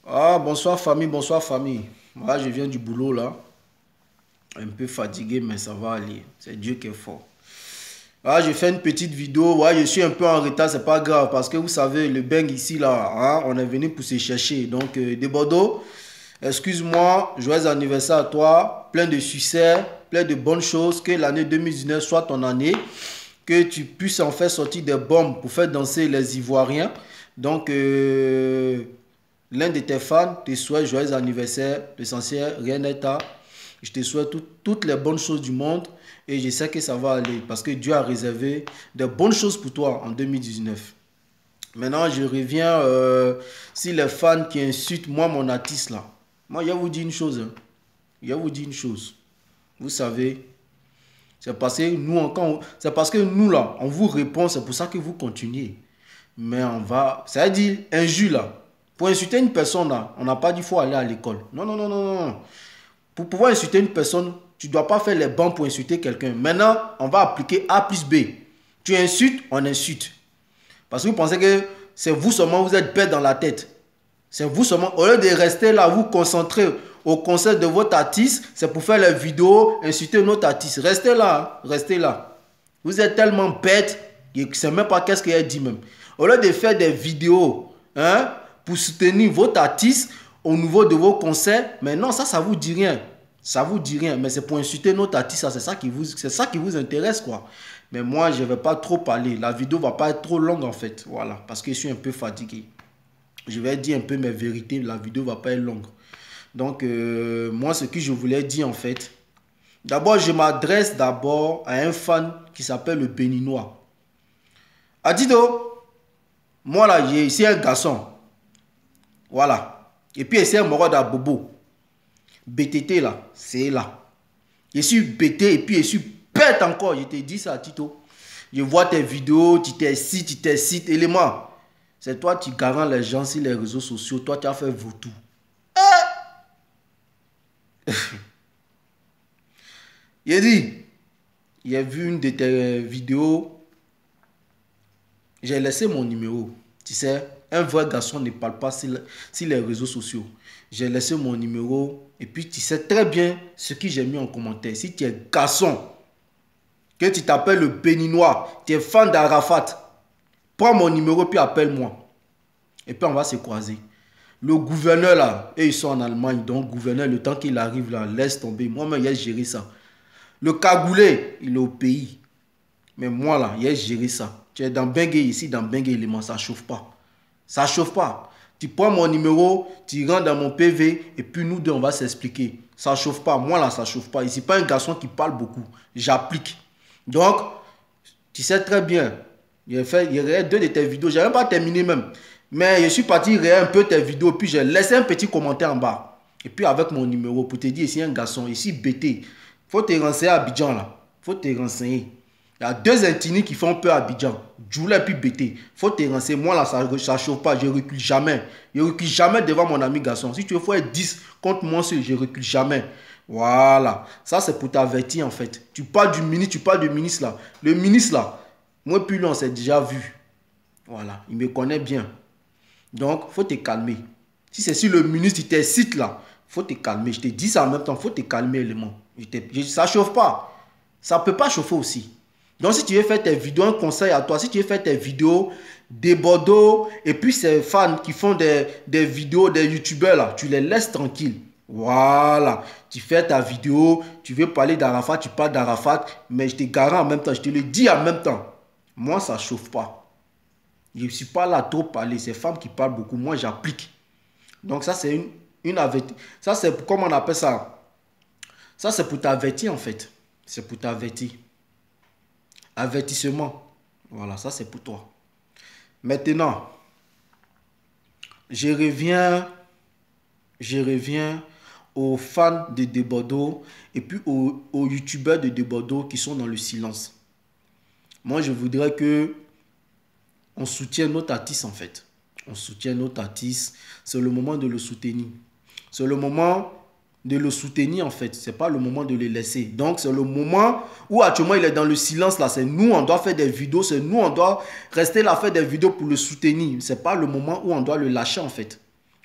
Ah, bonsoir famille, bonsoir famille. Moi, je viens du boulot là. Un peu fatigué, mais ça va aller. C'est Dieu qui est fort. Ah, je fais une petite vidéo. Ouais, je suis un peu en retard, c'est pas grave. Parce que vous savez, le bang ici là, hein, on est venu pour se chercher. Donc, de Bordeaux, excuse-moi, joyeux anniversaire à toi. Plein de succès, plein de bonnes choses. Que l'année 2019 soit ton année. Que tu puisses en faire sortir des bombes pour faire danser les Ivoiriens. Donc, l'un de tes fans te souhaite joyeux anniversaire. L'essentiel, rien n'est à. Je te souhaite toutes les bonnes choses du monde et je sais que ça va aller parce que Dieu a réservé de bonnes choses pour toi en 2019. Maintenant, je reviens sur les fans qui insultent moi, mon artiste là. Moi, je vais vous dire une chose. Hein. Je vais vous dire une chose. Vous savez, c'est parce que c'est parce que nous là, on vous répond, c'est pour ça que vous continuez. Mais on va, ça veut dire injure là. Pour insulter une personne là, on n'a pas dit qu'il faut aller à l'école. Non, non, non, non, non. Pour pouvoir insulter une personne, tu ne dois pas faire les bancs pour insulter quelqu'un. Maintenant, on va appliquer A plus B. Tu insultes, on insulte. Parce que vous pensez que c'est vous seulement, vous êtes bête dans la tête. C'est vous seulement. Au lieu de rester là, vous concentrer au concert de votre artiste, c'est pour faire les vidéos, insulter notre artiste. Restez là, hein, restez là. Vous êtes tellement bête, je ne sais même pas qu'est-ce qu'elle dit même. Au lieu de faire des vidéos hein, pour soutenir votre artiste au niveau de vos concerts, mais non, ça vous dit rien. Ça vous dit rien, mais c'est pour insulter notre artiste, c'est ça qui vous intéresse quoi. Mais moi, je ne vais pas trop parler. La vidéo ne va pas être trop longue en fait. Voilà, parce que je suis un peu fatigué. Je vais dire un peu mes vérités. La vidéo ne va pas être longue. Donc, moi, ce que je voulais dire en fait. D'abord, je m'adresse d'abord à un fan qui s'appelle le Béninois. Adido, moi là, j'ai ici un garçon. Voilà. Et puis, c'est un moro d'Abobo. BTT là, c'est là. Je suis BT et puis je suis bête encore. Je te dis ça, Tito. Je vois tes vidéos, tu t'excites, élément. C'est toi qui garantes les gens sur les réseaux sociaux. Toi, tu as fait vautour. Il dit, j'ai vu une de tes vidéos. J'ai laissé mon numéro. Tu sais, un vrai garçon ne parle pas sur les réseaux sociaux. J'ai laissé mon numéro. Et puis, tu sais très bien ce que j'ai mis en commentaire. Si tu es garçon, que tu t'appelles le Béninois, tu es fan d'Arafat, prends mon numéro puis appelle-moi. Et puis, on va se croiser. Le gouverneur là, et ils sont en Allemagne, donc gouverneur, le temps qu'il arrive là, laisse tomber. Moi-même, j'ai géré ça. Le cagoulé, il est au pays. Mais moi là, j'ai géré ça. Tu es dans Bengue ici, dans Bengue élément, ça chauffe pas. Ça chauffe pas. Tu prends mon numéro, tu rentres dans mon PV, et puis nous deux, on va s'expliquer. Ça chauffe pas. Moi là, ça chauffe pas. Ici, pas un garçon qui parle beaucoup. J'applique. Donc, tu sais très bien, il y a deux de tes vidéos. Je n'ai même pas terminé même. Mais je suis parti réel un peu tes vidéos, puis j'ai laissé un petit commentaire en bas. Et puis avec mon numéro, pour te dire, ici un garçon, ici BT. Faut te renseigner à Abidjan là. Faut te renseigner. Il y a deux intinis qui font peur à Abidjan. Djoula et puis BT. Faut te renseigner. Moi là, ça ne chauffe pas. Je ne recule jamais. Je ne recule jamais devant mon ami garçon. Si tu veux faire 10 contre moi, je ne recule jamais. Voilà. Ça, c'est pour t'avertir en fait. Tu parles du ministre, tu parles du ministre là. Le ministre là, moi puis lui, on s'est déjà vu. Voilà. Il me connaît bien. Donc, il faut te calmer. Si c'est sur le ministre, il t'incite là, il faut te calmer. Je te dis ça en même temps, il faut te calmer élément. Ça ne chauffe pas. Ça ne peut pas chauffer aussi. Donc, si tu veux faire tes vidéos, un conseil à toi, si tu veux faire tes vidéos des Bordeaux, et puis ces fans qui font des vidéos, des youtubeurs là, tu les laisses tranquilles. Voilà. Tu fais ta vidéo, tu veux parler d'Arafat, tu parles d'Arafat, mais je te garantis en même temps, je te le dis en même temps. Moi, ça ne chauffe pas. Je ne suis pas là à trop parler. C'est femmes qui parlent beaucoup. Moi, j'applique. Donc, ça, c'est une avertie. Ça, c'est comment on appelle ça? Ça, c'est pour t'avertir, en fait. C'est pour t'avertir. Avertissement. Voilà, ça, c'est pour toi. Maintenant, je reviens aux fans de Bordeaux et puis aux youtubeurs de Bordeaux qui sont dans le silence. Moi, je voudrais que on soutient notre artiste en fait. On soutient notre artiste. C'est le moment de le soutenir. C'est le moment de le soutenir en fait. C'est pas le moment de le laisser. Donc c'est le moment où actuellement il est dans le silence là. C'est nous, on doit faire des vidéos. C'est nous, on doit rester là faire des vidéos pour le soutenir. C'est pas le moment où on doit le lâcher en fait.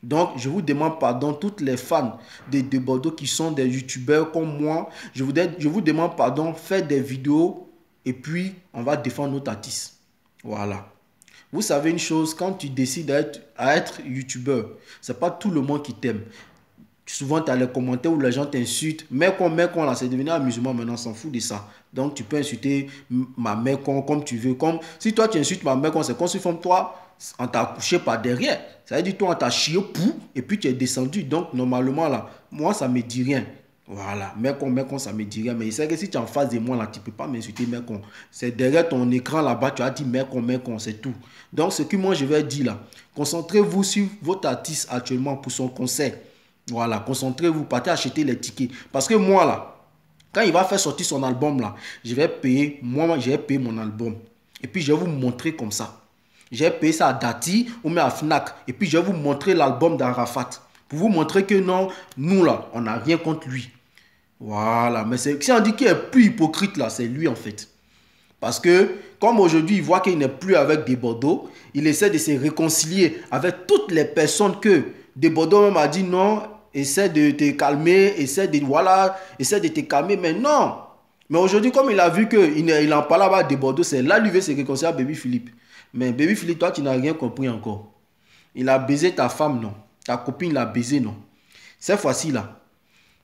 Donc, je vous demande pardon, toutes les fans de Bordeaux qui sont des youtubeurs comme moi. Je vous demande pardon, faites des vidéos et puis on va défendre notre artiste. Voilà. Vous savez une chose, quand tu décides à être youtubeur, c'est pas tout le monde qui t'aime. Souvent, tu as les commentaires où les gens t'insultent. Mec, là, c'est devenu amusement maintenant, on s'en fout de ça. Donc, tu peux insulter ma mère comme tu veux. Comme si toi, tu insultes ma mère, c'est comme si toi, on t'a couché par derrière. Ça veut dire toi, on t'a chié pour et puis tu es descendu. Donc, normalement, là, moi, ça me dit rien. Voilà, mec, ça me dit rien. Mais c'est que si tu es en face de moi, là, tu ne peux pas m'insulter, mec. C'est derrière ton écran là-bas, tu as dit mec, c'est tout. Donc, ce que moi, je vais dire là, concentrez-vous sur votre artiste actuellement pour son concert. Voilà, concentrez-vous, partez acheter les tickets. Parce que moi, là, quand il va faire sortir son album, là, je vais payer mon album. Et puis, je vais vous montrer comme ça. Je vais payer ça à Dati ou même à Fnac. Et puis, je vais vous montrer l'album d'Arafat. Pour vous montrer que non, nous, là, on n'a rien contre lui. Voilà, mais si on dit qu'il est plus hypocrite, là, c'est lui, en fait. Parce que, comme aujourd'hui, il voit qu'il n'est plus avec des Bordeaux, il essaie de se réconcilier avec toutes les personnes que des Bordeaux même a dit non, essaie de te calmer, essaie de te calmer, mais non. Mais aujourd'hui, comme il a vu qu'il en parle avec des Bordeaux, c'est là lui veut se réconcilier avec Baby Philippe. Mais Baby Philippe, toi, tu n'as rien compris encore. Il a baisé ta femme, non. Ta copine l'a baisé, non. Cette fois-ci, là,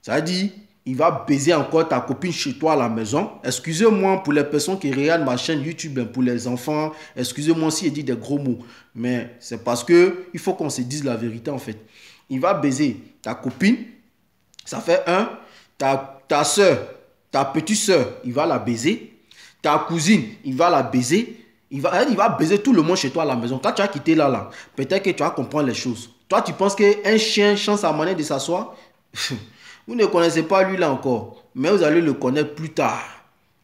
ça veut dire, il va baiser encore ta copine chez toi à la maison. Excusez-moi pour les personnes qui regardent ma chaîne YouTube, pour les enfants. Excusez-moi si je dis des gros mots. Mais c'est parce que il faut qu'on se dise la vérité, en fait. Il va baiser ta copine. Ça fait un. Ta soeur, ta petite soeur, il va la baiser. Ta cousine, il va la baiser. Il va baiser tout le monde chez toi à la maison. Quand tu as quitté là, peut-être que tu vas comprendre les choses. Toi, tu penses qu'un chien change sa manière de s'asseoir? Vous ne connaissez pas lui là encore. Mais vous allez le connaître plus tard.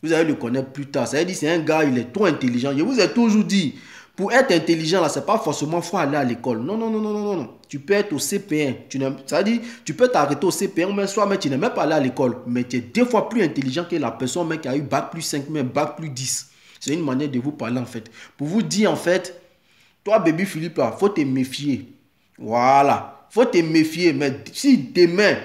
Vous allez le connaître plus tard. Ça veut dire c'est un gars, il est trop intelligent. Je vous ai toujours dit, pour être intelligent là, c'est pas forcément faut aller à l'école. Non, non, non, non, non, non. Tu peux être au CP1. Ça veut dire, tu peux t'arrêter au CP1, mais soit mais tu n'es même pas allé à l'école. Mais tu es 2 fois plus intelligent que la personne même qui a eu bac plus 5, même bac plus 10. C'est une manière de vous parler en fait. Pour vous dire en fait, toi Baby Philippe, il faut te méfier. Voilà. Faut te méfier. Mais si demain,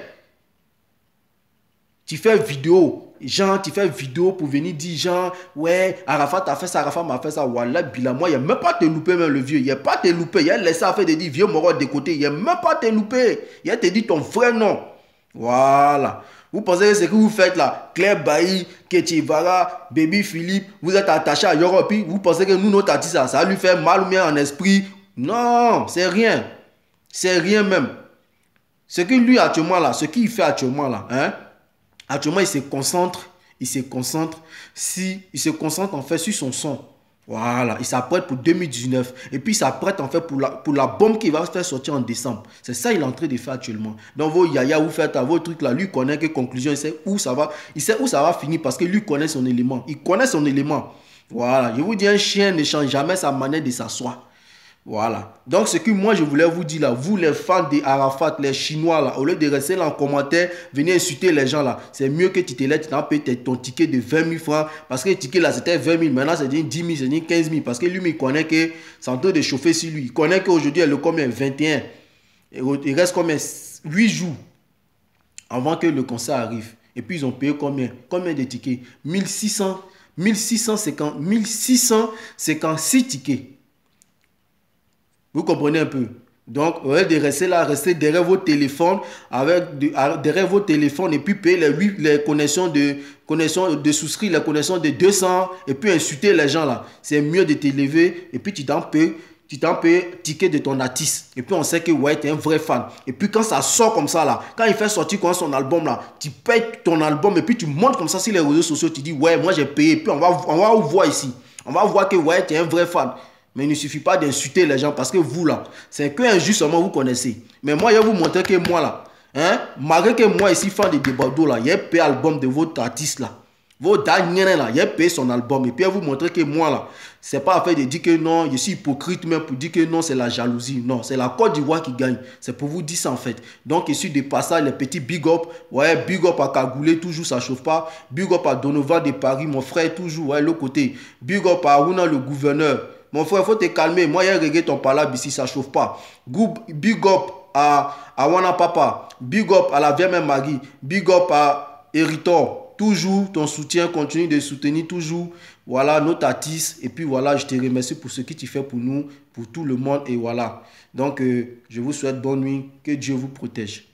tu fais vidéo, genre, tu fais vidéo pour venir dire, genre, ouais, Arafat a fait ça, Arafat m'a fait ça, voilà, bila, moi, il n'y a même pas te louper, même le vieux, il n'y a pas te louper, il a laissé à faire de dire, vieux moro de côté, il n'y a même pas te louper, il a te dit ton vrai nom. Voilà. Vous pensez que ce que vous faites là, Claire Bailly, Ketchivara, Baby Philippe, vous êtes attaché à Europe, vous pensez que nous, notre artiste, ça va lui faire mal ou bien en esprit? Non, c'est rien. C'est rien même. Ce que lui actuellement là, ce qu'il fait actuellement là, hein, actuellement il se concentre en fait sur son son. Voilà, il s'apprête pour 2019 et puis il s'apprête en fait pour la bombe qui va se faire sortir en décembre. C'est ça il est en train de faire actuellement. Donc vos yaya, vous faites à vos trucs là, lui connaît que conclusion, il sait où ça va finir parce que lui connaît son élément. Il connaît son élément. Voilà, je vous dis un chien ne change jamais sa manière de s'asseoir. Voilà. Donc, ce que moi, je voulais vous dire là, vous les fans de Arafat, les Chinois là, au lieu de rester là en commentaire, venez insulter les gens là. C'est mieux que tu te lèves, tu t'as payé ton ticket de 20 000 francs. Parce que le ticket là, c'était 20 000. Maintenant, c'est 10 000, c'est 15 000. Parce que lui, il connaît que c'est en train de chauffer sur lui. Il connaît qu'aujourd'hui, elle est combien 21. Il reste combien 8 jours avant que le concert arrive. Et puis, ils ont payé combien de tickets 1656 tickets. Vous comprenez un peu? Donc, au lieu de rester là, rester derrière vos téléphones, derrière vos téléphones et puis payer les connexions de souscrire, les connexions de 200 et puis insulter les gens là. C'est mieux de te lever et puis tu t'en payes ticket de ton artiste. Et puis on sait que ouais, tu es un vrai fan. Et puis quand ça sort comme ça là, quand il fait sortir son album là, tu payes ton album et puis tu montes comme ça sur les réseaux sociaux, tu dis ouais, moi j'ai payé. Et puis on va vous voir ici. On va voir que ouais, tu es un vrai fan. Mais il ne suffit pas d'insulter les gens parce que vous là, c'est que injustement vous connaissez. Mais moi, je vais vous montrer que moi là, hein, malgré que moi ici, fan de Bordeaux là, j'ai payé l'album de votre artiste là. Votre dernier là, j'ai payé son album. Et puis je vais vous montrer que moi là, c'est pas affaire de dire que non, je suis hypocrite même pour dire que non, c'est la jalousie. Non, c'est la Côte d'Ivoire qui gagne. C'est pour vous dire ça en fait. Donc ici, de passage, les petits big up. Ouais, big up à Kagoulé, toujours ça chauffe pas. Big up à Donovan de Paris, mon frère, toujours, ouais, l'autre côté. Big up à Aruna, le gouverneur. Mon frère, il faut te calmer. Moi, il y a reggae ton palabre ici, ça ne chauffe pas. Big up à Wana Papa. Big up à la vieille mère Maggie. Big up à Héritor. Toujours ton soutien, continue de soutenir toujours. Voilà, notre artiste. Et puis voilà, je te remercie pour ce que tu fais pour nous, pour tout le monde. Et voilà. Donc, je vous souhaite bonne nuit. Que Dieu vous protège.